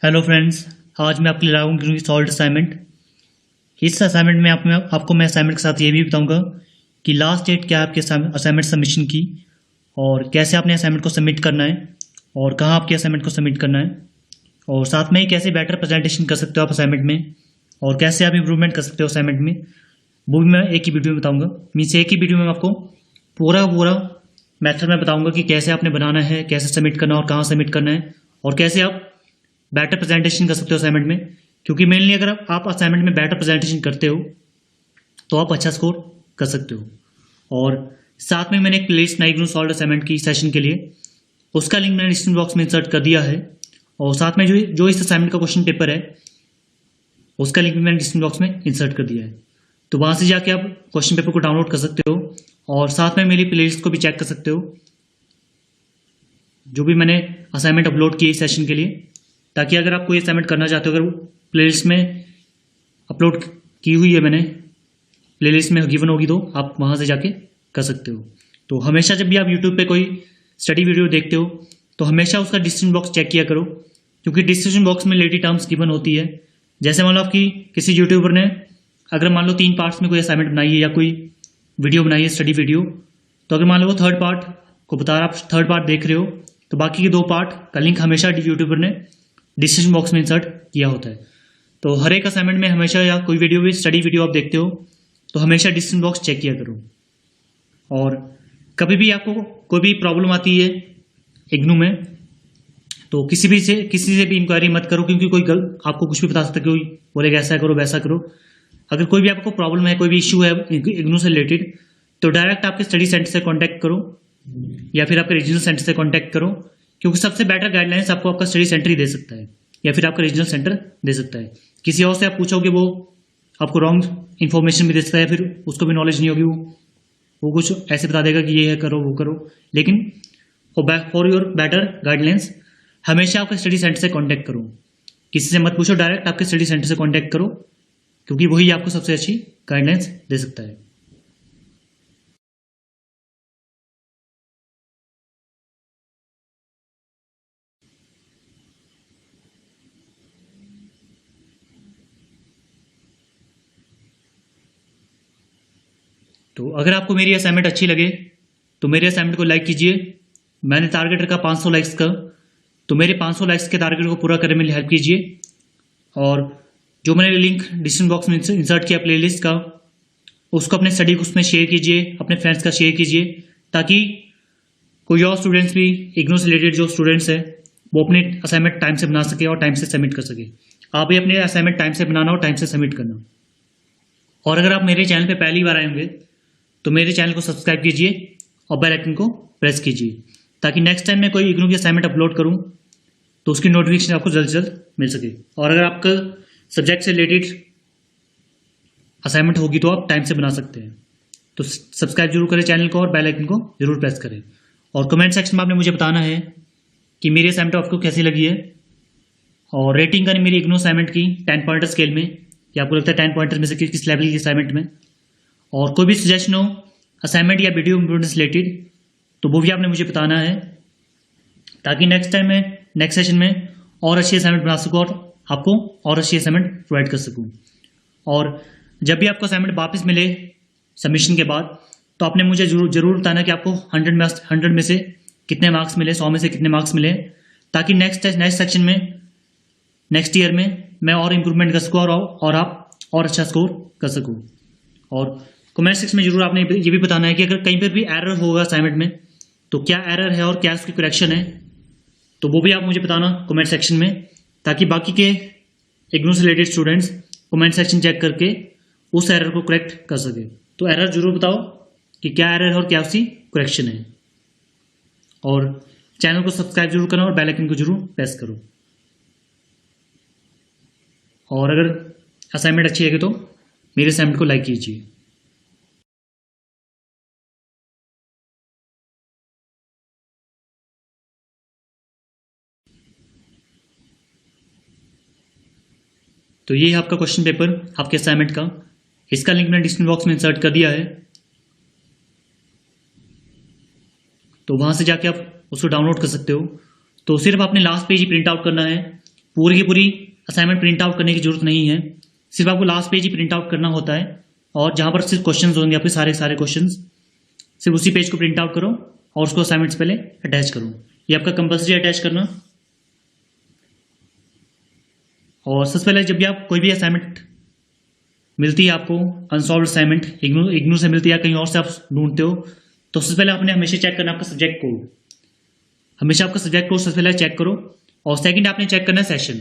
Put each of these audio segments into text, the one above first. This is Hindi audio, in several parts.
हेलो फ्रेंड्स, आज मैं आपके लिए लाया हूँ सॉल्व असाइनमेंट। इस असाइनमेंट में आपको मैं असाइनमेंट के साथ ये भी बताऊंगा कि लास्ट डेट क्या है आपके असाइनमेंट सबमिशन की, और कैसे आपने असाइनमेंट को सबमिट करना है, और कहाँ आपके असाइनमेंट को सबमिट करना है, और साथ में ही कैसे बेटर प्रेजेंटेशन कर सकते हो आप असाइनमेंट में, और कैसे आप इम्प्रूवमेंट कर सकते हो असाइनमेंट में। वो भी मैं एक ही वीडियो में बताऊँगा। मीन्स एक ही वीडियो में आपको पूरा मेथड में बताऊँगा कि कैसे आपने बनाना है, कैसे सबमिट करना है और कहाँ सबमिट करना है, और कैसे आप बेटर प्रेजेंटेशन कर सकते हो असाइनमेंट में। क्योंकि मेनली अगर आप असाइनमेंट में बेटर प्रेजेंटेशन करते हो तो आप अच्छा स्कोर कर सकते हो। और साथ में मैंने एक प्लेलिस्ट बनाई सॉल्व असाइनमेंट की सेशन के लिए, उसका लिंक मैंने डिस्क्रिप्शन बॉक्स में इंसर्ट कर दिया है। और साथ में जो इस असाइनमेंट का क्वेश्चन पेपर है उसका लिंक भी मैंने डिस्क्रिप्शन बॉक्स में इंसर्ट कर दिया है। तो वहाँ से जाके आप क्वेश्चन पेपर को डाउनलोड कर सकते हो, और साथ में मेरी प्लेलिस्ट को भी चेक कर सकते हो जो भी मैंने असाइनमेंट अपलोड की इस सेशन के लिए, ताकि अगर आप कोई असाइनमेंट करना चाहते हो, अगर प्लेलिस्ट में अपलोड की हुई है मैंने, प्लेलिस्ट में गिवन होगी, तो आप वहाँ से जाके कर सकते हो। तो हमेशा जब भी आप यूट्यूब पे कोई स्टडी वीडियो देखते हो तो हमेशा उसका डिस्क्रिप्शन बॉक्स चेक किया करो, क्योंकि डिस्क्रिप्शन बॉक्स में रिलेटेड टर्म्स गिवन होती है। जैसे मान लो आपकी किसी यूट्यूबर ने अगर मान लो 3 पार्ट्स में कोई असाइनमेंट बनाई है या कोई वीडियो बनाई है स्टडी वीडियो, तो अगर मान लो वो थर्ड पार्ट को बता रहा, आप थर्ड पार्ट देख रहे हो, तो बाकी के 2 पार्ट का लिंक हमेशा यूट्यूबर ने डिस्क्रिप्शन बॉक्स में इंसर्ट किया होता है। तो हर एक असाइनमेंट में हमेशा, या कोई वीडियो भी स्टडी वीडियो आप देखते हो तो हमेशा डिस्क्रिप्शन बॉक्स चेक किया करो। और कभी भी आपको कोई भी प्रॉब्लम आती है इग्नू में, तो किसी से भी इंक्वायरी मत करो, क्योंकि कोई आपको कुछ भी बता सकता है, कोई बोलेगा ऐसा करो वैसा करो। अगर कोई भी आपको प्रॉब्लम है, कोई भी इश्यू है इग्नू से रिलेटेड, तो डायरेक्ट आपके स्टडी सेंटर से कॉन्टैक्ट करो या फिर आपके रीजनल सेंटर से कॉन्टैक्ट करो, क्योंकि सबसे बेटर गाइडलाइंस आपको आपका स्टडी सेंटर ही दे सकता है, या फिर आपका रीजनल सेंटर दे सकता है। किसी और से आप पूछोगे वो आपको रॉन्ग इन्फॉर्मेशन भी दे सकता है, फिर उसको भी नॉलेज नहीं होगी, वो कुछ ऐसे बता देगा कि ये है करो वो करो। लेकिन फॉर योर बेटर गाइडलाइंस हमेशा आपके स्टडी सेंटर से कॉन्टैक्ट करो, किसी से मत पूछो, डायरेक्ट आपके स्टडी सेंटर से कॉन्टैक्ट करो, क्योंकि वही आपको सबसे अच्छी गाइडलाइंस दे सकता है। तो अगर आपको मेरी असाइनमेंट अच्छी लगे तो मेरे असाइनमेंट को लाइक कीजिए। मैंने टारगेट रखा 500 लाइक्स का, तो मेरे 500 लाइक्स के टारगेट को पूरा करने में हेल्प कीजिए। और जो मैंने लिंक डिस्क्रिप्शन बॉक्स में इंसर्ट किया प्लेलिस्ट का, उसको अपने स्टडी ग्रुप्स में शेयर कीजिए, अपने फ्रेंड्स का शेयर कीजिए, ताकि कोई और स्टूडेंट्स भी इग्नू से रिलेटेड जो स्टूडेंट्स हैं वो अपने असाइनमेंट टाइम से बना सके और टाइम से सबमिट कर सके। आप भी अपने असाइनमेंट टाइम से बनाना और टाइम से सबमिट करना। और अगर आप मेरे चैनल पे पहली बार आए होंगे तो मेरे चैनल को सब्सक्राइब कीजिए और बेल आइकन को प्रेस कीजिए, ताकि नेक्स्ट टाइम मैं कोई इग्नू की असाइनमेंट अपलोड करूं तो उसकी नोटिफिकेशन आपको जल्द से जल्द मिल सके। और अगर आपका सब्जेक्ट से रिलेटेड असाइनमेंट होगी तो आप टाइम से बना सकते हैं। तो सब्सक्राइब जरूर करें चैनल को और बेल आइकन को जरूर प्रेस करें। और कमेंट सेक्शन में आपने मुझे बताना है कि मेरी असाइनमेंट आपको कैसी लगी है, और रेटिंग करें मेरी इग्नू असाइनमेंट की 10 पॉइंटर स्केल में, कि आपको लगता है 10 पॉइंटर में से किस लेवल की असाइनमेंट में। और कोई भी सजेशन हो असाइनमेंट या वीडियो इम्प्रूवमेंट से रिलेटेड, तो वो भी आपने मुझे बताना है, ताकि नेक्स्ट टाइम मैं नेक्स्ट सेशन में और अच्छी असाइनमेंट बना सकूँ और आपको और अच्छी असाइनमेंट प्रोवाइड कर सकूँ। और जब भी आपको असाइनमेंट वापस मिले सबमिशन के बाद, तो आपने मुझे जरूर बताना कि आपको 100 में से कितने मार्क्स मिले, 100 में से कितने मार्क्स मिले, ताकि नेक्स्ट सेक्शन में नेक्स्ट ईयर में मैं और इम्प्रूवमेंट कर सकूँ और आप और अच्छा स्कोर कर सकूँ। और कमेंट सेक्शन में जरूर आपने ये भी बताना है कि अगर कहीं पर भी एरर होगा असाइनमेंट में तो क्या एरर है और क्या उसकी करेक्शन है, तो वो भी आप मुझे बताना कमेंट सेक्शन में, ताकि बाकी के इग्नू से related students comment section check करके उस एरर को करेक्ट कर सके। तो एरर जरूर बताओ कि क्या एरर है और क्या उसकी करेक्शन है। और चैनल को सब्सक्राइब जरूर करना और बेल आइकन को जरूर प्रेस करो। और अगर असाइनमेंट अच्छी लगे तो मेरे असाइनमेंट को लाइक कीजिए। तो ये है आपका क्वेश्चन पेपर आपके असाइनमेंट का, इसका लिंक मैंने डिस्क्रिप्शन बॉक्स में इंसर्ट कर दिया है, तो वहां से जाके आप उसको डाउनलोड कर सकते हो। तो सिर्फ आपने लास्ट पेज ही प्रिंट आउट करना है, पूरी की पूरी असाइनमेंट प्रिंट आउट करने की जरूरत नहीं है, सिर्फ आपको लास्ट पेज ही प्रिंट आउट करना होता है, और जहाँ पर सिर्फ क्वेश्चंस होंगे आपके सारे क्वेश्चंस, सिर्फ उसी पेज को प्रिंट आउट करो और उसको असाइनमेंट से पहले अटैच करो। ये आपका कंपल्सरी अटैच करना। और सबसे पहले जब भी आप कोई भी असाइनमेंट मिलती है आपको, अनसॉल्व असाइनमेंट इग्नू से मिलती है या कहीं और से आप ढूंढते हो, तो सबसे पहले आपने हमेशा चेक करना आपका सब्जेक्ट कोड। हमेशा आपका सब्जेक्ट कोड सबसे पहले चेक करो। और सेकंड आपने चेक करना है सेशन,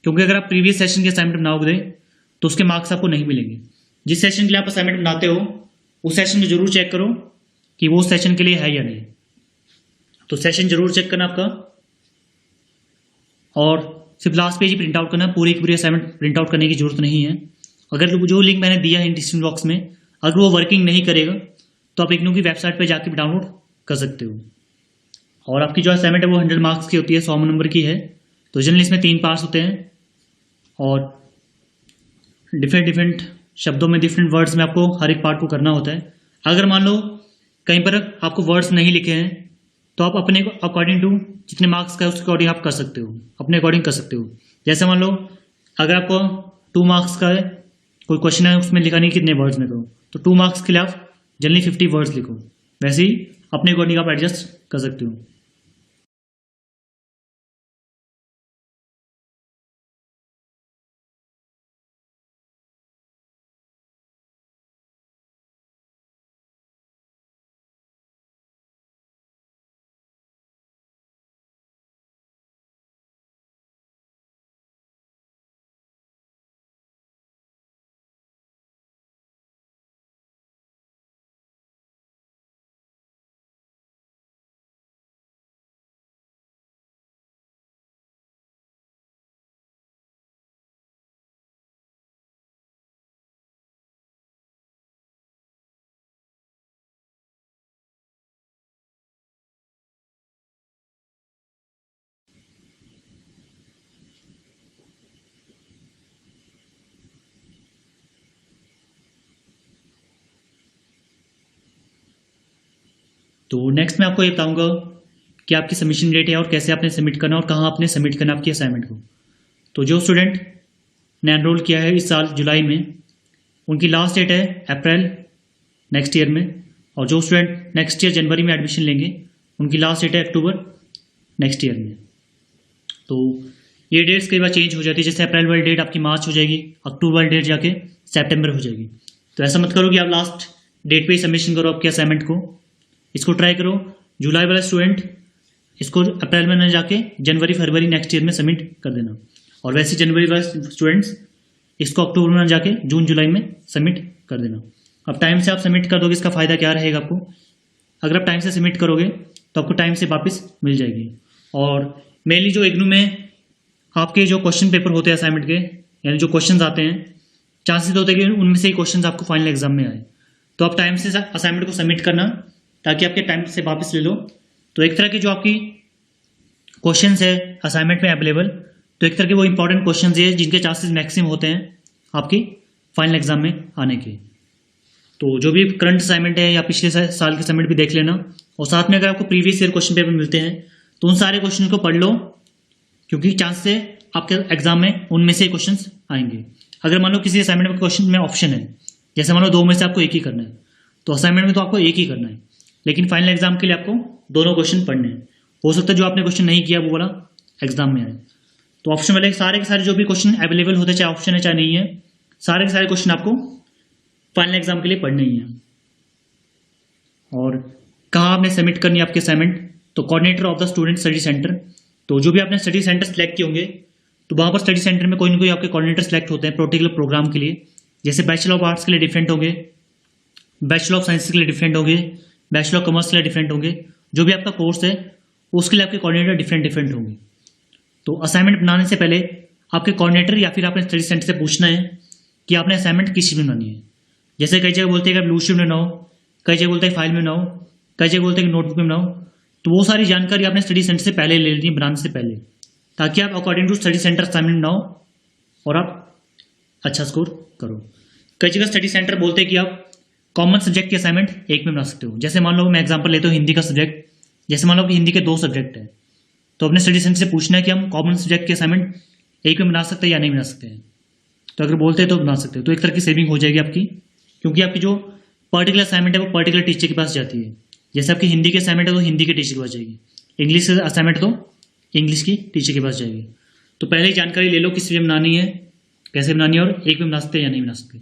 क्योंकि अगर आप प्रीवियस सेशन के असाइनमेंट बनाओगे तो उसके मार्क्स आपको नहीं मिलेंगे। जिस सेशन के लिए आप असाइनमेंट बनाते हो उस सेशन को जरूर चेक करो कि वो सेशन के लिए है या नहीं। तो सेशन जरूर चेक करना आपका, और सिर्फ लास्ट पेज ही प्रिंट आउट करना, पूरी की पूरी असाइनमेंट प्रिंट आउट करने की जरूरत नहीं है। अगर जो लिंक मैंने दिया है डिस्क्रिप्शन बॉक्स में, अगर वो वर्किंग नहीं करेगा तो आप इग्नू की वेबसाइट पर जाके भी डाउनलोड कर सकते हो। और आपकी जो असाइनमेंट है वो 100 मार्क्स की होती है, 100 नंबर की है। तो जनरली इसमें 3 पार्ट्स होते हैं और डिफरेंट शब्दों में, डिफरेंट वर्ड्स में आपको हर एक पार्ट को करना होता है। अगर मान लो कहीं पर आपको वर्ड्स नहीं लिखे हैं तो आप अपने अकॉर्डिंग टू जितने मार्क्स का उसके अकॉर्डिंग आप कर सकते हो, अपने अकॉर्डिंग कर सकते हो। जैसे मान लो अगर आपको 2 मार्क्स का है कोई क्वेश्चन है, उसमें लिखा नहीं कितने वर्ड्स में करो, तो 2 मार्क्स के लिए आप जनरली 50 वर्ड्स लिखो। वैसे ही अपने अकॉर्डिंग आप एडजस्ट कर सकते हो। तो नेक्स्ट मैं आपको ये बताऊंगा कि आपकी सबमिशन डेट है और कैसे आपने सबमिट करना और कहाँ आपने सबमिट करना आपकी असाइनमेंट को। तो जो स्टूडेंट ने एनरोल किया है इस साल जुलाई में, उनकी लास्ट डेट है अप्रैल नेक्स्ट ईयर में, और जो स्टूडेंट नेक्स्ट ईयर जनवरी में एडमिशन लेंगे उनकी लास्ट डेट है अक्टूबर नेक्स्ट ईयर में। तो ये डेट्स कई बार चेंज हो जाती है, जैसे अप्रैल वाली डेट आपकी मार्च हो जाएगी, अक्टूबर वाली डेट जाके सितंबर हो जाएगी। तो ऐसा मत करो कि आप लास्ट डेट पे ही सबमिशन करो आपके असाइनमेंट को, इसको ट्राई करो। जुलाई वाला स्टूडेंट इसको अप्रैल में न जाके जनवरी फरवरी नेक्स्ट ईयर में सबमिट कर देना, और वैसे जनवरी वाले स्टूडेंट्स इसको अक्टूबर में न जाके जून जुलाई में सबमिट कर देना। अब टाइम से आप सबमिट कर दोगे, इसका फ़ायदा क्या रहेगा आपको, अगर आप टाइम से सबमिट करोगे तो आपको टाइम से वापस मिल जाएगी। और मेनली जो इग्नू में आपके जो क्वेश्चन पेपर होते हैं असाइनमेंट के, यानी जो क्वेश्चन आते हैं, चांसेस होते हैं कि उनमें से ही क्वेश्चन आपको फाइनल एग्जाम में आए। तो आप टाइम से असाइनमेंट को सबमिट करना ताकि आपके टाइम से वापस ले लो। तो एक तरह की जो आपकी क्वेश्चंस है असाइनमेंट में अवेलेबल, तो एक तरह के वो इंपॉर्टेंट क्वेश्चंस है जिनके चांसेस मैक्सिमम होते हैं आपकी फाइनल एग्जाम में आने के। तो जो भी करंट असाइनमेंट है या पिछले साल के असाइनमेंट भी देख लेना, और साथ में अगर आपको प्रीवियस ईयर क्वेश्चन पेपर मिलते हैं तो उन सारे क्वेश्चन को पढ़ लो, क्योंकि चांस है आपके एग्जाम में उनमें से क्वेश्चन आएंगे। अगर मान लो किसी असाइनमेंट में क्वेश्चन में ऑप्शन है, जैसे मान लो 2 में से आपको एक ही करना है, तो असाइनमेंट में तो आपको एक ही करना है, लेकिन फाइनल एग्जाम के लिए आपको दोनों क्वेश्चन पढ़ने हैं। हो सकता है जो आपने क्वेश्चन नहीं किया वो वाला एग्जाम में आए। तो ऑप्शन वाले सारे के सारे जो भी क्वेश्चन अवेलेबल होते हैं, चाहे ऑप्शन है चाहे नहीं है, सारे के सारे क्वेश्चन आपको फाइनल एग्जाम के लिए पढ़ने ही है। और कहाँ आपने सबमिट करनी है आपके असाइनमेंट, तो coordinator of the student study centre. तो जो भी आपने स्टडी सेंटर सेलेक्ट किए होंगे, तो वहाँ पर स्टडी सेंटर में कोई ना कोई आपके कोऑर्डिनेटर सेलेक्ट होते हैं पर्टिकुलर प्रोग्राम के लिए। जैसे बैचलर ऑफ आर्ट्स के लिए डिफरेंट होंगे, बैचलर ऑफ साइंस के लिए डिफरेंट होंगे, बैचलर ऑफ कॉमर्स के लिए डिफरेंट होंगे। जो भी आपका कोर्स है उसके लिए आपके कोऑर्डिनेटर डिफरेंट होंगे। तो असाइनमेंट बनाने से पहले आपके कोऑर्डिनेटर या फिर आपने स्टडी सेंटर से पूछना है कि आपने असाइनमेंट किस चीज़ में बनानी है। जैसे कई जगह बोलते हैं कि ब्लू शीट में बनाओ, कई जगह बोलते हैं फाइल में बनाओ, कई जगह बोलते हैं कि नोटबुक में बनाओ। तो वो सारी जानकारी आपने स्टडी सेंटर से पहले ले लेनी है, बनाने से पहले, ताकि आप according to study centre assignment बनाओ और आप अच्छा स्कोर करो। कई जगह स्टडी सेंटर बोलते हैं कि आप कॉमन सब्जेक्ट की असाइनमेंट एक में बना सकते हो। जैसे मान लो मैं एग्जांपल लेता हूँ हिंदी का सब्जेक्ट, जैसे मान लो कि हिंदी के 2 सब्जेक्ट है, तो अपने स्टडी सेंटर से पूछना है कि हम कॉमन सब्जेक्ट की असाइनमेंट एक में बना सकते हैं या नहीं बना सकते हैं। तो अगर बोलते हैं तो बना सकते हो, तो एक तरह की सेविंग हो जाएगी आपकी, क्योंकि आपकी जो पर्टिकुलर असाइनमेंट है वो पर्टिकुलर टीचर के पास जाती है। जैसे आपकी हिंदी की असाइनमेंट है तो हिंदी के टीचर के पास जाएगी, इंग्लिश की असाइनमेंट तो इंग्लिश की टीचर के पास जाएगी। तो पहले ही जानकारी ले लो किस में बनानी है, कैसे बनानी है, और एक में बना सकते हैं या नहीं बना सकते।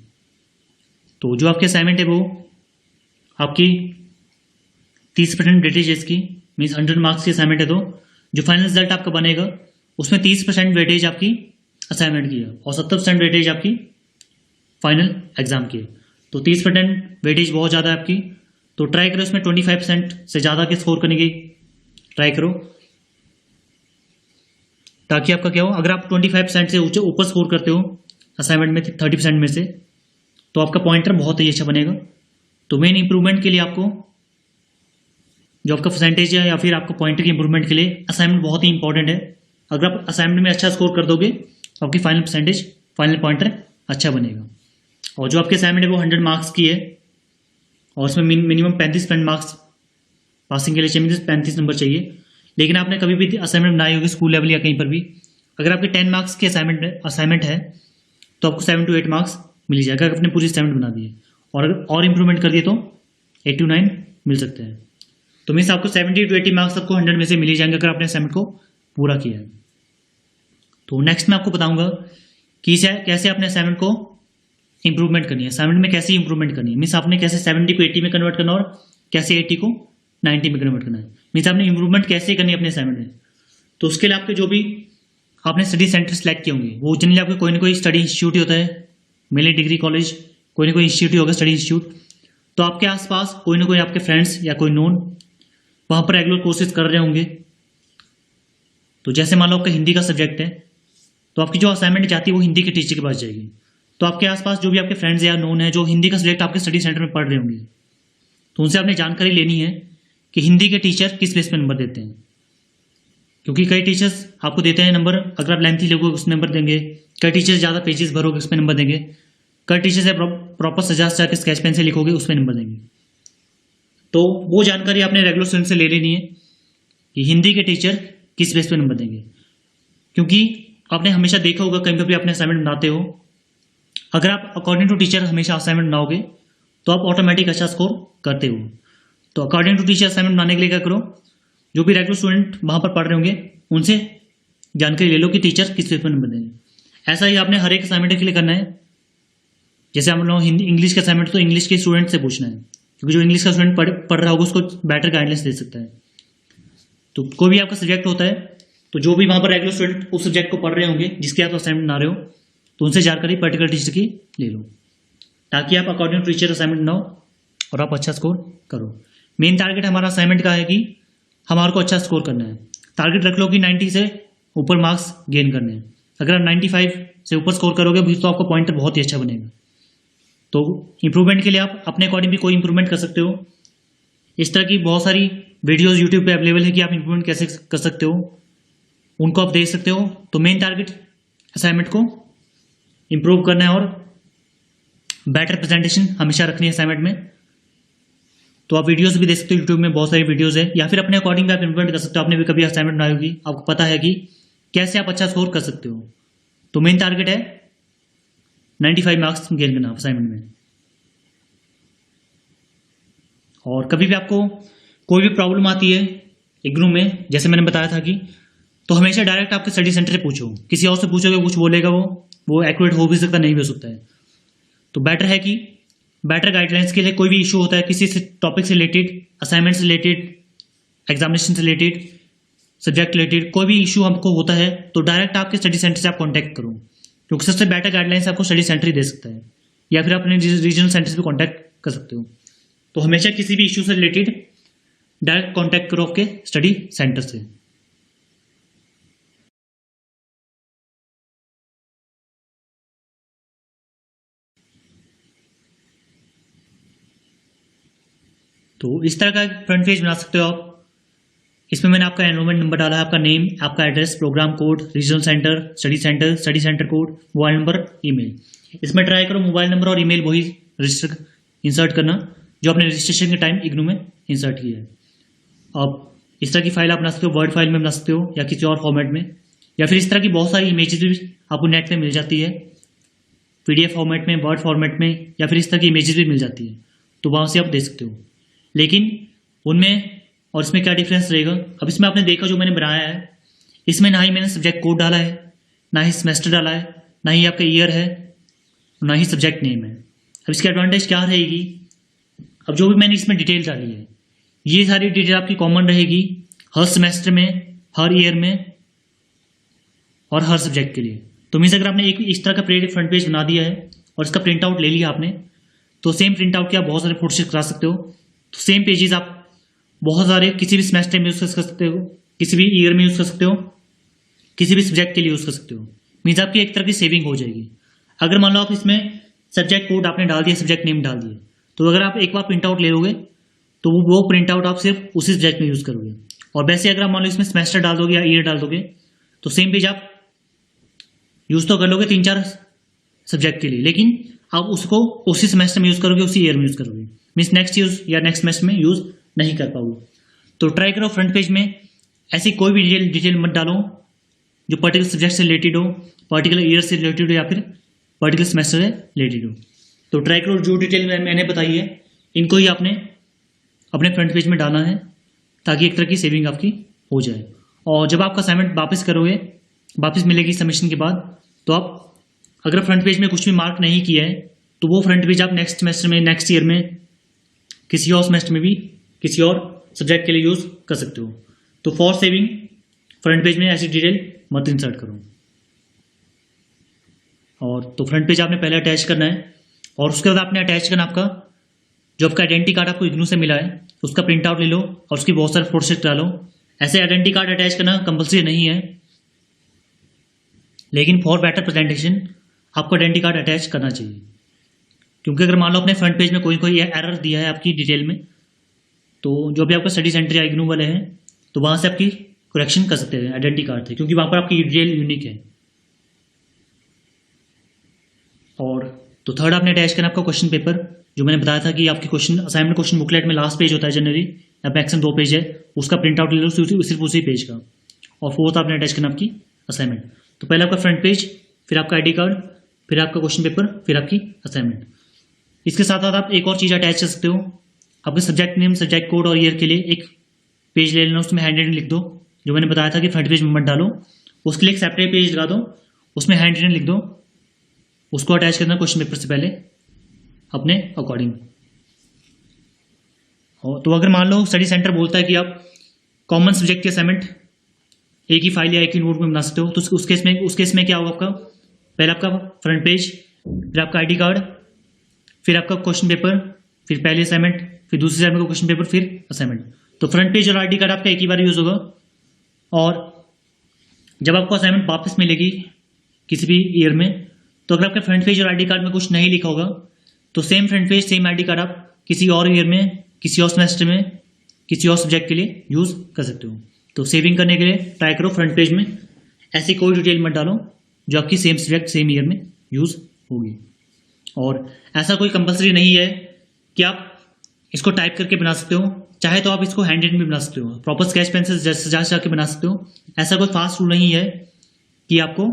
तो जो आपकी असाइनमेंट है वो आपकी 30% वेटेज है इसकी, मीन्स 100 मार्क्स की असाइनमेंट है। तो जो फाइनल रिजल्ट आपका बनेगा उसमें 30% वेटेज आपकी असाइनमेंट की है और 70% वेटेज आपकी फाइनल एग्जाम की है। तो 30% वेटेज बहुत ज़्यादा है आपकी, तो ट्राई करो इसमें 25% से ज़्यादा के स्कोर करने की ट्राई करो, ताकि आपका क्या हो, अगर आप 25% से ऊपर स्कोर करते हो असाइनमेंट में 30% में से, तो आपका पॉइंटर बहुत ही अच्छा बनेगा। तो मेन इंप्रूवमेंट के लिए आपको जो आपका परसेंटेज है या फिर आपको पॉइंटर की इंप्रूवमेंट के लिए असाइनमेंट बहुत ही इंपॉर्टेंट है। अगर आप असाइनमेंट में अच्छा स्कोर कर दोगे तो आपकी फाइनल परसेंटेज, फाइनल पॉइंटर अच्छा बनेगा। और जो आपकी असाइनमेंट है वो 100 मार्क्स की है और उसमें मिनिमम 35% मार्क्स पासिंग के लिए चाहिए, 35 नंबर चाहिए। लेकिन आपने कभी भी असाइनमेंट बनाई होगी स्कूल लेवल या कहीं पर भी, अगर आपके 10 मार्क्स की असाइनमेंट है तो आपको 7 to 8 मार्क्स मिल जाएगा अगर आपने पूरी असाइनमेंट बना दी है। और इंप्रूवमेंट कर दिए तो 8 to 9 मिल सकते हैं। तो मीन्स आपको 70 to 80 मार्क्स आपको 100 में से मिल ही जाएंगे अगर आपने असाइनमेंट को पूरा किया है। तो नेक्स्ट मैं आपको बताऊंगा कि कैसे अपने असाइनमेंट को इंप्रूवमेंट करनी है, असाइनमेंट में कैसे इंप्रूवमेंट करनी है। मीन्स आपने कैसे 70 को 80 में कन्वर्ट करना और कैसे 80 को 90 में कन्वर्ट करना है। मीन्स आपने इंप्रूवमेंट कैसे करनी है अपने असाइनमेंट में। तो उसके लिए आपके जो भी आपने स्टडी सेंटर सेलेक्ट किए होंगे वो जनरली आपके कोई ना कोई स्टडी इंस्टीट्यूट होता है, मेनली डिग्री कॉलेज, कोई ना कोई इंस्टीट्यूट होगा स्टडी इंस्टीट्यूट। तो आपके आसपास कोई ना कोई आपके फ्रेंड्स या कोई नोन वहाँ पर रेगुलर कोर्सेज कर रहे होंगे। तो जैसे मान लो आपका हिंदी का सब्जेक्ट है तो आपकी जो असाइनमेंट जाती है वो हिंदी के टीचर के पास जाएगी। तो आपके आसपास जो भी आपके फ्रेंड्स या नोन है जो हिंदी का सब्जेक्ट आपके स्टडी सेंटर में पढ़ रहे होंगे, तो उनसे आपने जानकारी लेनी है कि हिंदी के टीचर किस बेस पे नंबर देते हैं। क्योंकि कई टीचर्स आपको देते हैं नंबर, अगर आप लेंथी लोगे उस नंबर देंगे, कई टीचर्स ज़्यादा पेजेस भरोगे उस पर नंबर देंगे, कई टीचर्स है प्रॉपर सजा के स्केच पेन से लिखोगे उस पर नंबर देंगे। तो वो जानकारी आपने रेगुलर स्टूडेंट से ले लेनी है कि हिंदी के टीचर किस बेस पे नंबर देंगे। क्योंकि आपने हमेशा देखा होगा कहीं पर भी आपने असाइनमेंट बनाते हो, अगर आप अकॉर्डिंग टू टीचर हमेशा असाइनमेंट बनाओगे तो आप ऑटोमेटिक अच्छा स्कोर करते हो। तो अकॉर्डिंग टू टीचर असाइनमेंट बनाने के लिए क्या करो, जो भी रेगुलर स्टूडेंट वहाँ पर पढ़ रहे होंगे उनसे जानकारी ले लो कि टीचर किस बेस पर नंबर देंगे। ऐसा ही आपने हर एक असाइनमेंट के लिए करना है। जैसे हम लोग हिंदी इंग्लिश का असाइनमेंट तो इंग्लिश के स्टूडेंट से पूछना है, क्योंकि जो इंग्लिश का स्टूडेंट पढ़ रहा होगा उसको बेटर गाइडलाइंस दे सकता है। तो कोई भी आपका सब्जेक्ट होता है तो जो भी वहाँ पर रेगुलर स्टूडेंट उस सब्जेक्ट को पढ़ रहे होंगे जिसके आप असाइनमेंट बना रहे हो, तो उनसे जानकारी पर्टिकुलर टीचर की ले लो, ताकि आप अकॉर्डिंग टू टीचर असाइनमेंट बनाओ और आप अच्छा स्कोर करो। मेन टारगेट हमारा असाइनमेंट का है कि हमारे को अच्छा स्कोर करना है। टारगेट रख लो कि 90 से ऊपर मार्क्स गेन करने हैं। अगर आप 95 से ऊपर स्कोर करोगे तो आपका पॉइंटर बहुत ही अच्छा बनेगा। तो इंप्रूवमेंट के लिए आप अपने अकॉर्डिंग भी कोई इंप्रूवमेंट कर सकते हो। इस तरह की बहुत सारी वीडियोस यूट्यूब पे अवेलेबल है कि आप इंप्रूवमेंट कैसे कर सकते हो, उनको आप देख सकते हो। तो मेन टारगेट असाइनमेंट को इंप्रूव करना है और बेटर प्रेजेंटेशन हमेशा रखनी है असाइनमेंट में। तो आप वीडियोस भी देख सकते हो, यूट्यूब में बहुत सारी वीडियोस है, या फिर अपने अकॉर्डिंग भी आप इंप्रूवमेंट कर सकते हो। आपने भी कभी असाइनमेंट बनाई होगी, आपको पता है कि कैसे आप अच्छा स्कोर कर सकते हो। तो मेन टारगेट है 95 मार्क्स गेन करना असाइनमेंट में। और कभी भी आपको कोई भी प्रॉब्लम आती है इग्नू में, जैसे मैंने बताया था कि, तो हमेशा डायरेक्ट आपके स्टडी सेंटर से पूछो। किसी और से पूछोगे कुछ बोलेगा वो एक्यूरेट हो भी सकता है, नहीं भी हो सकता है। तो बेटर है कि बेटर गाइडलाइंस के लिए कोई भी इशू होता है किसी से टॉपिक से रिलेटेड, असाइनमेंट से रिलेटेड, एग्जामिनेशन से रिलेटेड, सब्जेक्ट रिलेटेड, कोई भी इशू हमको होता है तो डायरेक्ट आपके स्टडी सेंटर से आप कॉन्टैक्ट करो, क्योंकि सबसे बेटर गाइडलाइंस आपको स्टडी सेंटर ही दे सकता है, या फिर अपने रीजनल सेंटर से भी कॉन्टैक्ट कर सकते हो। तो हमेशा किसी भी इशू से रिलेटेड डायरेक्ट कॉन्टैक्ट करो आपके स्टडी सेंटर से। तो इस तरह का फ्रंट पेज बना सकते हो आप। इसमें मैंने आपका एनरोलमेंट नंबर डाला है, आपका नेम, आपका address, programme code, regional centre, study centre code, mobile number, email. इसमें ट्राई करो मोबाइल नंबर और ईमेल वही रजिस्टर इंसर्ट करना जो आपने रजिस्ट्रेशन के टाइम इग्नू में इंसर्ट किया है। आप इस तरह की फाइल आप बना सकते हो, वर्ड फाइल में बना सकते हो या किसी और फॉर्मेट में, या फिर इस तरह की बहुत सारी इमेजेस भी आपको नेट पे मिल जाती है, PDF फॉर्मेट में, वर्ड फॉर्मेट में, या फिर इस तरह की इमेजेस भी मिल जाती है, तो वहाँ से आप दे सकते हो। लेकिन उनमें और इसमें क्या डिफरेंस रहेगा? अब इसमें आपने देखा जो मैंने बनाया है, इसमें ना ही मैंने सब्जेक्ट कोड डाला है, ना ही सेमेस्टर डाला है, ना ही आपका ईयर है, ना ही सब्जेक्ट नेम है। अब इसकी एडवांटेज क्या रहेगी? अब जो भी मैंने इसमें डिटेल डाली है, ये सारी डिटेल आपकी कॉमन रहेगी हर सेमेस्टर में, हर ईयर में और हर सब्जेक्ट के लिए। तो मीन्स अगर आपने एक इस तरह का फ्रंट पेज बना दिया है और इसका प्रिंट आउट ले लिया आपने, तो सेम प्रिंट आउट के आप बहुत सारे फोटोशूट करा सकते हो। तो सेम पेजेस आप बहुत सारे किसी भी सेमेस्टर में यूज़ कर सकते हो, किसी भी ईयर में यूज़ कर सकते हो, किसी भी सब्जेक्ट के लिए यूज़ कर सकते हो। मीन्स आपकी एक तरह की सेविंग हो जाएगी। अगर मान लो आप इसमें सब्जेक्ट कोड आपने डाल दिया, सब्जेक्ट नेम डाल दिए, तो अगर आप एक बार प्रिंट आउट ले लोगे तो वो प्रिंट आउट आप सिर्फ उसी सब्जेक्ट में यूज़ करोगे। और वैसे अगर आप मान लो इसमें सेमेस्टर डाल दोगे या ईयर डाल दोगे, तो सेम पेज आप यूज़ तो कर लोगे 3-4 सब्जेक्ट के लिए, लेकिन आप उसको उसी सेमेस्टर में यूज़ करोगे, उसी ईयर में यूज़ करोगे। मीन्स नेक्स्ट यूज़ या नेक्स्ट सेमेस्टर में यूज़ नहीं कर पाओगे। तो ट्राई करो फ्रंट पेज में ऐसी कोई भी डिटेल मत डालो जो पर्टिकुलर सब्जेक्ट से रिलेटेड हो, पर्टिकुलर ईयर से रिलेटेड हो, या फिर पर्टिकुलर सेमेस्टर से रिलेटेड हो। तो ट्राई करो जो डिटेल मैंने बताई है इनको ही आपने अपने फ्रंट पेज में डालना है, ताकि एक तरह की सेविंग आपकी हो जाए। और जब आपका असाइनमेंट वापस करोगे, वापस मिलेगी सबमिशन के बाद, तो आप अगर फ्रंट पेज में कुछ भी मार्क नहीं किया है, तो वो फ्रंट पेज आप नेक्स्ट सेमेस्टर में, नेक्स्ट ईयर में, किसी और सेमेस्टर में भी किसी और सब्जेक्ट के लिए यूज़ कर सकते हो। तो फॉर सेविंग फ्रंट पेज में ऐसी डिटेल मत इंसर्ट करो। और तो फ्रंट पेज आपने पहले अटैच करना है, और उसके बाद आपने अटैच करना आपका जो आपका आइडेंटिटी कार्ड आपको इग्नू से मिला है, उसका प्रिंट आउट ले लो और उसकी बहुत सारे फोटोशूट डालो। ऐसे आइडेंटिटी कार्ड अटैच करना कंपल्सरी नहीं है, लेकिन फॉर बेटर प्रेजेंटेशन आपको आइडेंटिटी कार्ड अटैच करना चाहिए। क्योंकि अगर मान लो अपने फ्रंट पेज में कोई एरर दिया है आपकी डिटेल में, तो जो भी आपका स्टडी सेंटर या इग्नू वाले हैं, तो वहाँ से आपकी करेक्शन कर सकते हैं आइडेंटिटी कार्ड से, क्योंकि वहाँ पर आपकी डिटेल यूनिक है। और तो थर्ड आपने अटैच करना आपका क्वेश्चन पेपर, जो मैंने बताया था कि आपकी क्वेश्चन असाइनमेंट क्वेश्चन बुकलेट में लास्ट पेज होता है जनरली, या मैक्सिमम 2 पेज है, उसका प्रिंट आउट ले लो सिर्फ उसी पेज का। और फोर्थ आपने अटैच करना आपकी असाइनमेंट। तो पहले आपका फ्रंट पेज, फिर आपका ID कार्ड, फिर आपका क्वेश्चन पेपर, फिर आपकी असाइनमेंट। इसके साथ साथ आप एक और चीज़ अटैच कर सकते हो, आपके सब्जेक्ट नेम, सब्जेक्ट कोड और ईयर के लिए एक पेज ले लेना, उसमें हैंड राइटिंग लिख दो। जो मैंने बताया था कि फ्रंट पेज में मत डालो, उसके लिए एक सेपरेट पेज लगा दो, उसमें हैंड राइटिंग लिख दो, उसको अटैच करना क्वेश्चन पेपर से पहले अपने अकॉर्डिंग। तो अगर मान लो स्टडी सेंटर बोलता है कि आप कॉमन सब्जेक्ट के असाइनमेंट एक ही फाइल या एक ही नोट में बना सकते हो, तो उस केस में क्या होगा? आपका पहले आपका फ्रंट पेज, फिर आपका ID कार्ड, फिर आपका क्वेश्चन पेपर, फिर पहले असाइनमेंट, फिर दूसरे असाइनमेंट का क्वेश्चन पेपर, फिर असाइनमेंट। तो फ्रंट पेज और ID कार्ड आपका एक ही बार यूज होगा। और जब आपको असाइनमेंट वापस मिलेगी किसी भी ईयर में, तो अगर आपके फ्रंट पेज और ID कार्ड में कुछ नहीं लिखा होगा, तो same front page, same ID card आप किसी और ईयर में, किसी और सेमेस्टर में, किसी और सब्जेक्ट के लिए यूज कर सकते हो। तो सेविंग करने के लिए ट्राई करो फ्रंट पेज में ऐसी कोई डिटेल मत डालो जो आपकी सेम सब्जेक्ट सेम ईयर में यूज होगी। और ऐसा कोई कंपलसरी नहीं है कि आप इसको टाइप करके बना सकते हो, चाहे तो आप इसको हैंड रिटन भी बना सकते हो, प्रॉपर स्केच पेन से सजा सजा के बना सकते हो। ऐसा कोई फास्ट रूल नहीं है कि आपको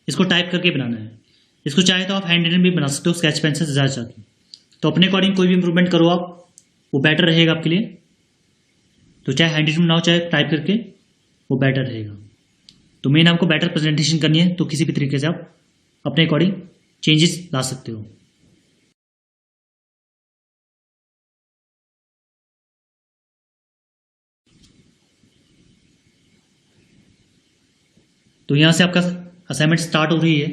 इसको टाइप करके बनाना है, इसको चाहे तो आप हैंड रिटन भी बना सकते हो स्केच पेन से सजा सजा के। तो अपने अकॉर्डिंग कोई भी इंप्रूवमेंट करो आप, वो बेटर रहेगा आपके लिए। तो चाहे हैंड रिटन बनाओ चाहे टाइप करके, वो बेटर रहेगा। तो मेन आपको बेटर प्रेजेंटेशन करनी है, तो किसी भी तरीके से आप अपने अकॉर्डिंग चेंजेस ला सकते हो। तो यहाँ से आपका असाइनमेंट स्टार्ट हो रही है।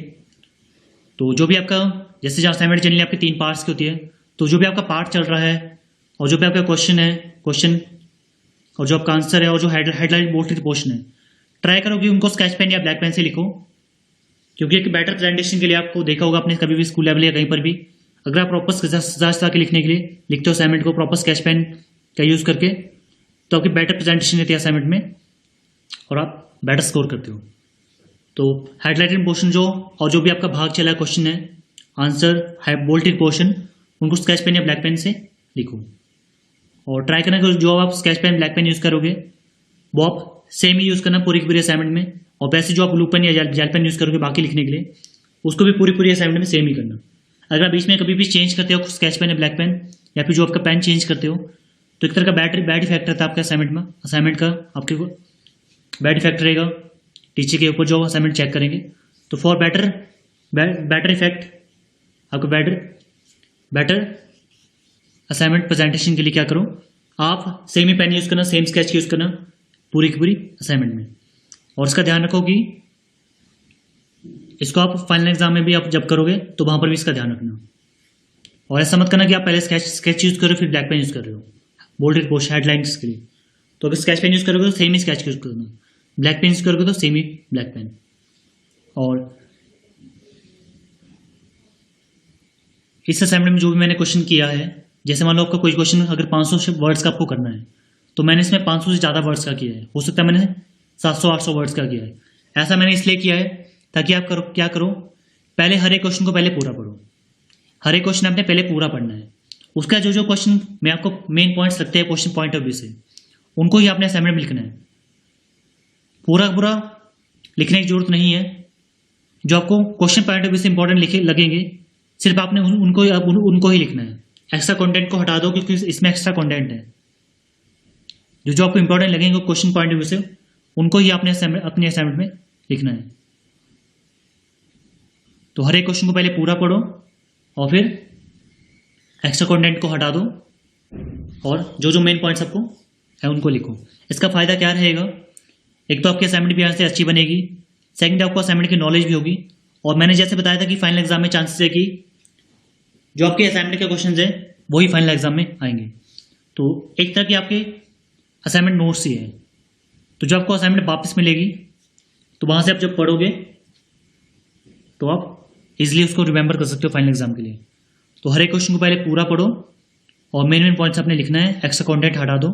तो जो भी आपका, जैसे जहाँ असाइनमेंट जनरली आपके 3 पार्ट्स की होती है, तो जो भी आपका पार्ट चल रहा है और जो भी आपका क्वेश्चन है, क्वेश्चन और जो आपका आंसर है और जो हेडलाइन बोल्ड पोर्शन है, ट्राई करो कि उनको स्केच पेन या ब्लैक पेन से लिखो। क्योंकि एक बेटर प्रेजेंटेशन के लिए आपको देखा होगा आपने कभी भी स्कूल लेवल या कहीं पर भी, अगर आप प्रॉपर सजा के लिखने के लिए लिखते हो असाइनमेंट को प्रॉपर स्केच पेन का यूज़ करके, तो आपकी बेटर प्रेजेंटेशन रहती है असाइनमेंट में और आप बेटर स्कोर करते हो। तो हाईलाइटेड पोर्शन जो और जो भी आपका भाग चला क्वेश्चन है, आंसर है बोल्टेड पोर्शन, उनको स्केच पेन या ब्लैक पेन से लिखो। और ट्राई करना कि जो आप sketch pen black pen use करोगे वो आप सेम ही यूज़ करना पूरी की पूरी असाइनमेंट में, और वैसे जो आप ब्लू पेन या जेल पेन यूज़ करोगे बाकी लिखने के लिए, उसको भी पूरी पूरी असाइनमेंट में सेम ही करना। अगर आप बीच में कभी भी चेंज करते हो स्केच पेन या ब्लैक पेन, या फिर जो आपका पेन चेंज करते हो, तो एक तरह का बैड इफेक्ट रहता है आपके असाइनमेंट का आपके को बैड इफेक्ट रहेगा टीचर के ऊपर जो असाइनमेंट चेक करेंगे। तो फॉर बेटर इफेक्ट, आपको बेटर असाइनमेंट प्रेजेंटेशन के लिए क्या करो, आप सेम ही पेन यूज़ करना, सेम स्केच यूज़ करना पूरी की पूरी असाइनमेंट में। और इसका ध्यान रखो कि इसको आप फाइनल एग्जाम में भी आप जब करोगे तो वहाँ पर भी इसका ध्यान रखना। और ऐसा मत करना कि आप पहले स्केच यूज़ कर रहे हो फिर ब्लैक पेन यूज़ कर रहे हो बोल्ड पोस्ट हेडलाइंस के लिए। तो अगर स्केच पेन यूज़ करोगे तो सेम ही स्केच यूज़ करना, ब्लैक पेन यूज़ करोगे तो सेम ही ब्लैक पेन। और इस असाइनमेंट में जो भी मैंने क्वेश्चन किया है, जैसे मान लो आपका कोई क्वेश्चन अगर 500 वर्ड्स का आपको करना है, तो मैंने इसमें 500 से ज़्यादा वर्ड्स का किया है, हो सकता है मैंने 700-800 वर्ड्स का किया है। ऐसा मैंने इसलिए किया है ताकि आप क्या करो, पहले हर एक क्वेश्चन को पहले पूरा पढ़ो। हर एक क्वेश्चन आपने पहले पूरा पढ़ना है, उसका जो जो क्वेश्चन में आपको मेन पॉइंट्स लगते हैं क्वेश्चन पॉइंट ऑफ व्यू से, उनको ही आपने असाइनमेंट में लिखना है। पूरा पूरा लिखने की जरूरत नहीं है। जो आपको क्वेश्चन पॉइंट ऑफ व्यू से इंपॉर्टेंट लगेंगे सिर्फ आपने उनको ही लिखना है। एक्स्ट्रा कंटेंट को हटा दो क्योंकि इसमें एक्स्ट्रा कंटेंट है। जो आपको इंपॉर्टेंट लगेंगे क्वेश्चन पॉइंट ऑफ व्यू से, उनको ही आपने अपने असाइनमेंट में लिखना है। तो हर एक क्वेश्चन को पहले पूरा पढ़ो और फिर एक्स्ट्रा कंटेंट को हटा दो और जो जो मेन पॉइंट्स आपको है उनको लिखो। इसका फायदा क्या रहेगा, एक तो आपकी असाइनमेंट भी यहाँ से अच्छी बनेगी, सेकंड आपको असाइनमेंट की नॉलेज भी होगी। और मैंने जैसे बताया था कि फाइनल एग्जाम में चांसेस है कि जो आपके असाइनमेंट के क्वेश्चन है वही फाइनल एग्जाम में आएंगे। तो एक तरह की आपके असाइनमेंट नोट्स ही है। तो जो आपको असाइनमेंट वापस मिलेगी तो वहाँ से आप जब पढ़ोगे तो आप इजीली उसको रिमेंबर कर सकते हो फाइनल एग्जाम के लिए। तो हर एक क्वेश्चन को पहले पूरा पढ़ो और मेन मेन पॉइंट्स आपने लिखना है, एक्स्ट्रा कंटेंट हटा दो,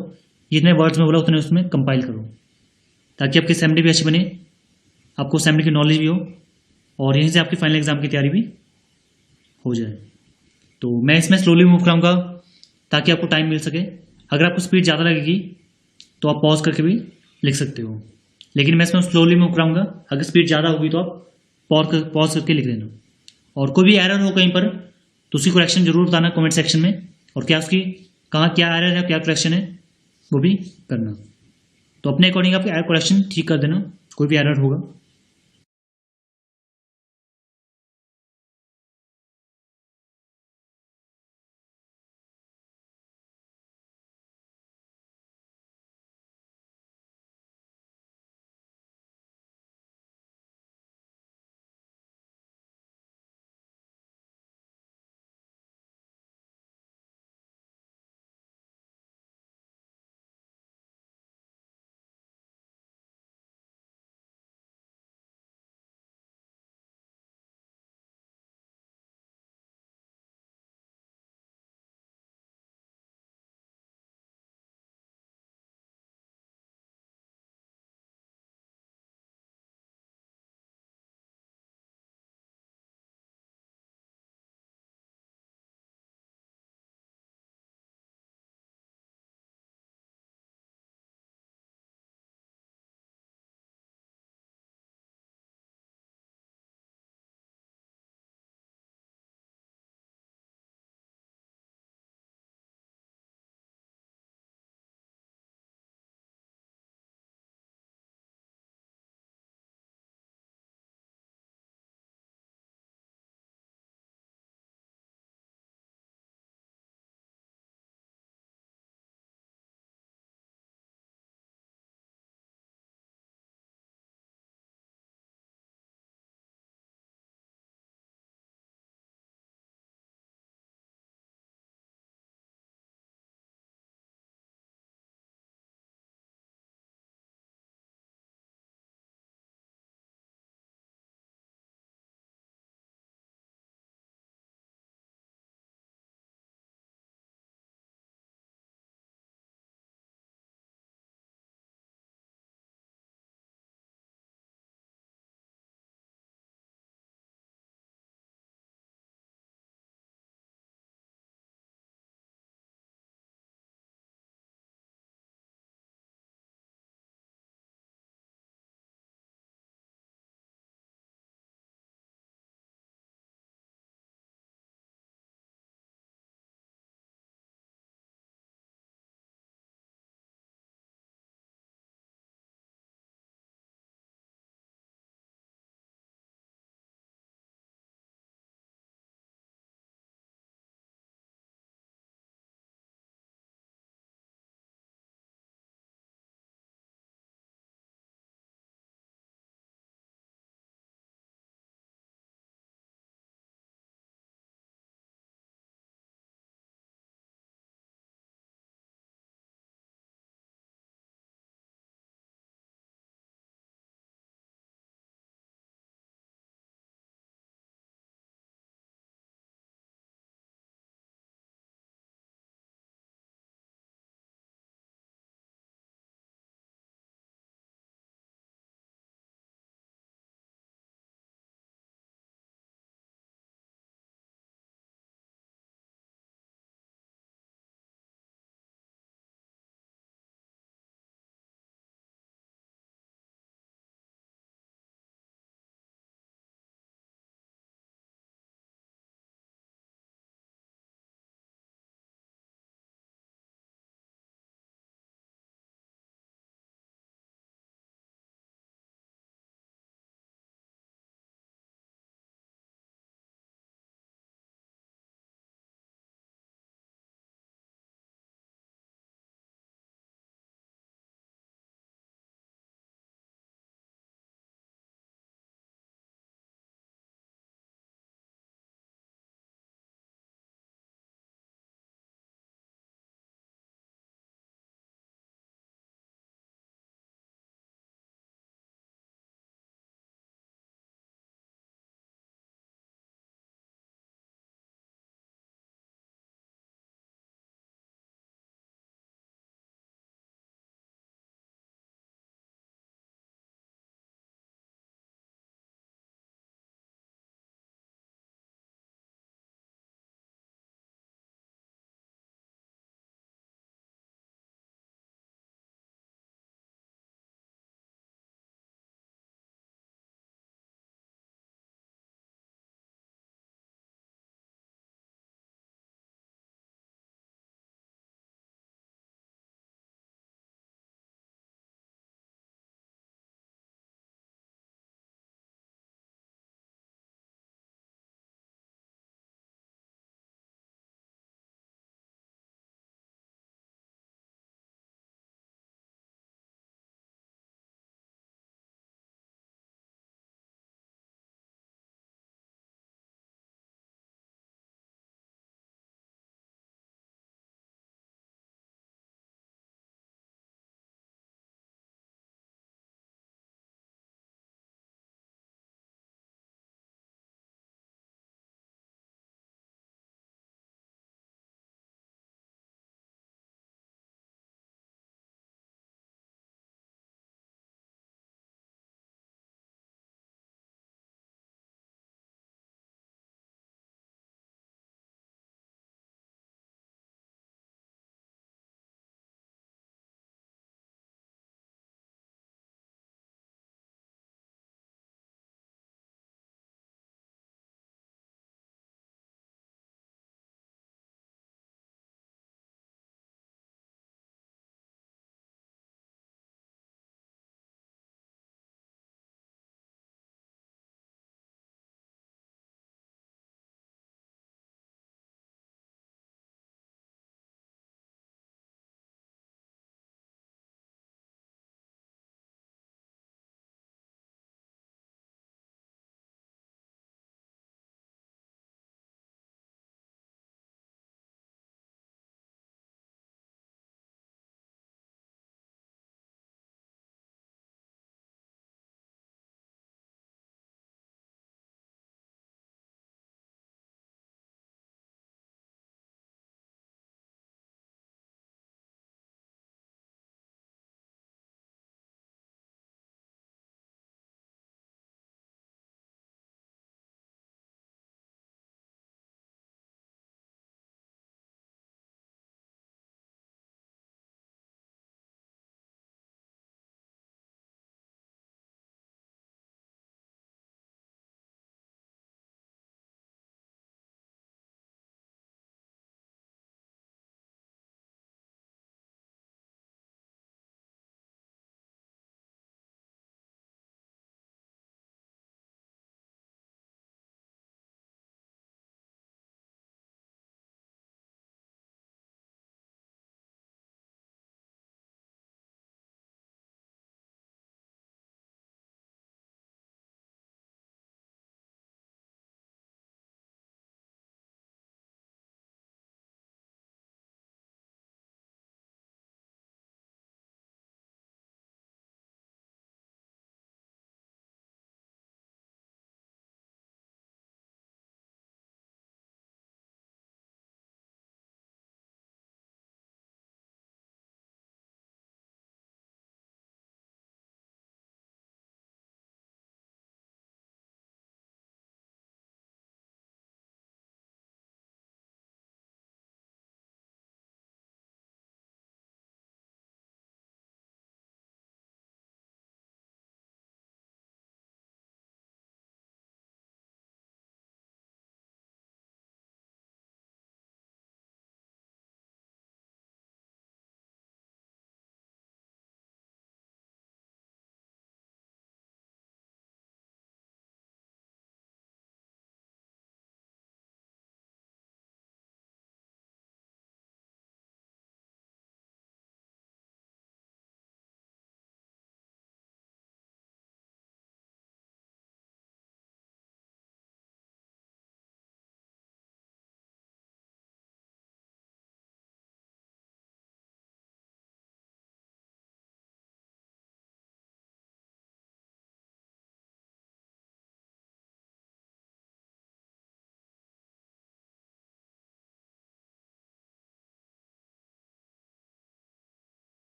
जितने वर्ड्स में बोला उतने उसमें कंपाइल करो ताकि आपकी असेंबली भी अच्छी बने, आपको असेंबली की नॉलेज भी हो और यहीं से आपकी फाइनल एग्जाम की तैयारी भी हो जाए। तो मैं इसमें स्लोली मूव कराऊंगा ताकि आपको टाइम मिल सके। अगर आपको स्पीड ज़्यादा लगेगी तो आप पॉज करके भी लिख सकते हो, लेकिन मैं इसमें स्लोली मूव कराऊंगा। अगर स्पीड ज़्यादा होगी तो आप पॉज करके लिख देना। और कोई भी एरर हो कहीं पर तो उसकी करेक्शन जरूर बताना कमेंट सेक्शन में, और क्या उसकी कहाँ क्या एरर है क्या करेक्शन है वो भी करना। तो अपने अकॉर्डिंग आप करेक्शन ठीक कर देना कोई भी एरर होगा।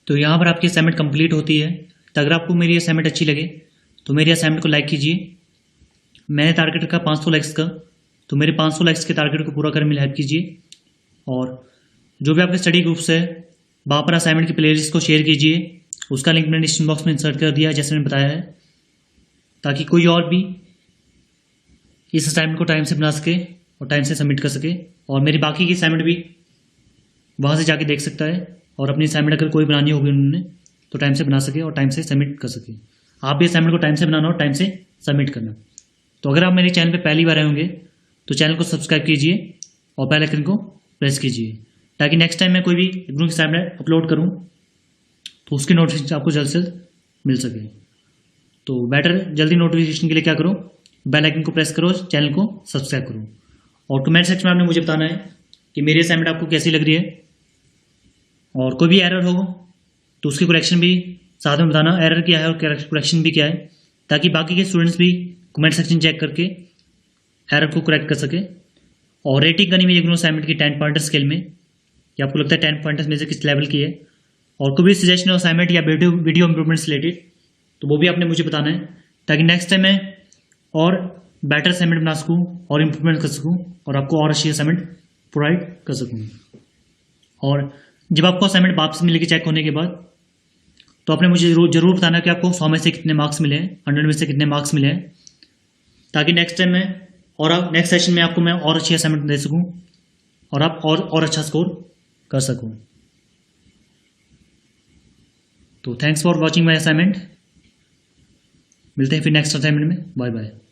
तो यहाँ पर आपकी असाइनमेंट कंप्लीट होती है। तो अगर आपको मेरी असाइनमेंट अच्छी लगे तो मेरी असाइनमेंट को लाइक कीजिए। मैंने टारगेट रखा 500 लाइक्स का, तो मेरे 500 लाइक्स के टारगेट को पूरा करने में हेल्प कीजिए। और जो भी आपके स्टडी ग्रुप्स है वहाँ पर असाइनमेंट की प्लेलिस्ट को शेयर कीजिए। उसका लिंक मैंने डिस्क्रिप्शन बॉक्स में इंसर्ट कर दिया है जैसे मैंने बताया है, ताकि कोई और भी इस असाइनमेंट को टाइम से बना सके और टाइम से सबमिट कर सके। और मेरी बाकी की असाइनमेंट भी वहाँ से जाके देख सकता है और अपनी असाइनमेंट अगर कोई बनानी होगी उन्होंने तो टाइम से बना सके और टाइम से सबमिट कर सके। आप भी असाइनमेंट को टाइम से बनाना और टाइम से सबमिट करना। तो अगर आप मेरे चैनल पे पहली बार आए होंगे तो चैनल को सब्सक्राइब कीजिए और बेल आइकन को प्रेस कीजिए, ताकि नेक्स्ट टाइम मैं कोई भी इग्नू की असाइनमेंट अपलोड करूँ तो उसकी नोटिफिकेशन आपको जल्द से जल्द मिल सके। तो बेटर जल्दी नोटिफिकेशन के लिए क्या करो, बेल आइकन को प्रेस करो, चैनल को सब्सक्राइब करो। और कमेंट सेक्शन में आपने मुझे बताना है कि मेरी असाइनमेंट आपको कैसी लग रही है, और कोई भी एरर हो तो उसकी करेक्शन भी साथ में बताना, एरर क्या है और करेक्शन भी क्या है, ताकि बाकी के स्टूडेंट्स भी कमेंट सेक्शन चेक करके एरर को करेक्ट कर सके। और रेटिंग करनी है इग्नू असाइनमेंट की 10 पॉइंटर स्केल में कि आपको लगता है 10 पॉइंटर्स में से किस लेवल की है। और कोई भी सजेशन हो असाइनमेंट या वीडियो इंप्रूवमेंट से रिलेटेड तो वो भी आपने मुझे बताना है, ताकि नेक्स्ट टाइम मैं और बेटर असाइनमेंट बना सकूँ और इम्प्रूवमेंट कर सकूँ और आपको और अच्छी असाइनमेंट प्रोवाइड कर सकूँ। और जब आपको असाइनमेंट वापस मिलेगी चेक होने के बाद तो आपने मुझे जरूर बताना कि आपको 100 में से कितने मार्क्स मिले हैं, 100 में से कितने मार्क्स मिले हैं, ताकि नेक्स्ट टाइम में और नेक्स्ट सेशन में आपको मैं और अच्छी असाइनमेंट दे सकूँ और आप और अच्छा स्कोर कर सकूँ। तो thanks for watching my assignment. मिलते हैं फिर नेक्स्ट असाइनमेंट में। Bye bye.